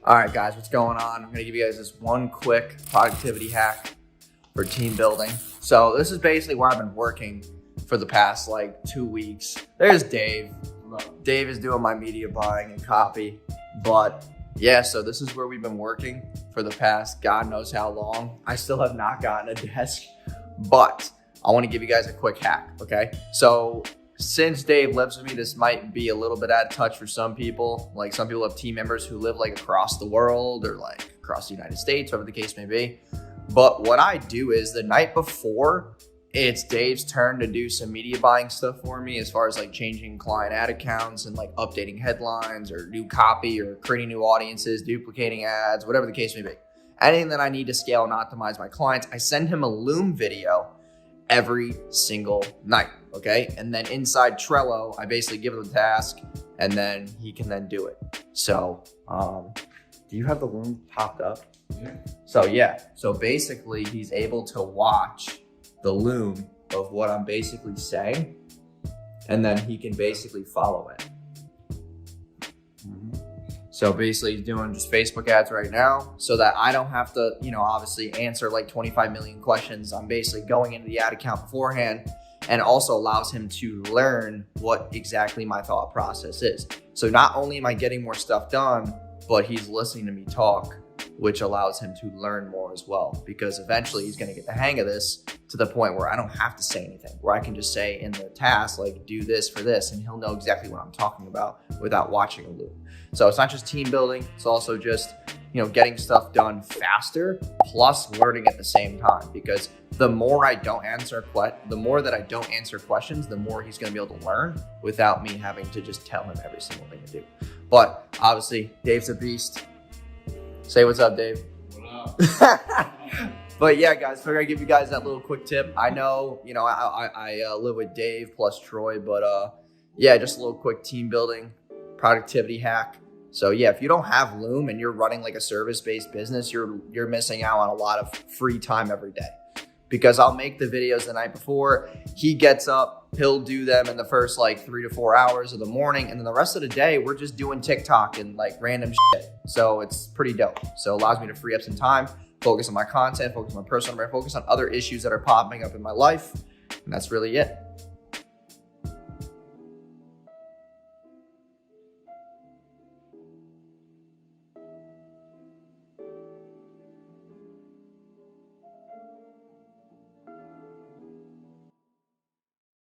All right, guys, what's going on? I'm gonna give you guys this one quick productivity hack for team building. So this is basically where I've been working for the past like 2 weeks. There's Dave. Dave is doing my media buying and copy. But yeah, so this is where we've been working for the past God knows how long. I still have not gotten a desk, but I want to give you guys a quick hack, okay? So since Dave lives with me, this might be a little bit out of touch for some people. Like some people have team members who live like across the world or like across the United States, whatever the case may be. But what I do is the night before, it's Dave's turn to do some media buying stuff for me as far as like changing client ad accounts and like updating headlines or new copy or creating new audiences, duplicating ads, whatever the case may be. Anything that I need to scale and optimize my clients, I send him a Loom video every single night, okay? And then inside Trello, I basically give him the task and then he can then do it. So, do you have the Loom popped up? Yeah. So basically he's able to watch the Loom of what I'm basically saying and then he can basically follow it. So basically he's doing just Facebook ads right now so that I don't have to, obviously answer like 25 million questions. I'm basically going into the ad account beforehand, and also allows him to learn what exactly my thought process is. So not only am I getting more stuff done, but he's listening to me talk, which allows him to learn more as well, because eventually he's going to get the hang of this to the point where I don't have to say anything, where I can just say in the task, like do this for this, and he'll know exactly what I'm talking about without watching a loop. So it's not just team building, it's also just, getting stuff done faster plus learning at the same time, because the more that I don't answer questions, the more he's going to be able to learn without me having to just tell him every single thing to do. But obviously Dave's a beast. Say what's up, Dave. What up? But yeah, guys, so I'm gonna give you guys that little quick tip. I know, I live with Dave plus Troy, but yeah, just a little quick team building productivity hack. So yeah, if you don't have Loom and you're running like a service-based business, you're missing out on a lot of free time every day. Because I'll make the videos the night before. He gets up, he'll do them in the first like 3 to 4 hours of the morning. And then the rest of the day, we're just doing TikTok and like random shit. So it's pretty dope. So it allows me to free up some time, focus on my content, focus on my personal brand, focus on other issues that are popping up in my life. And that's really it.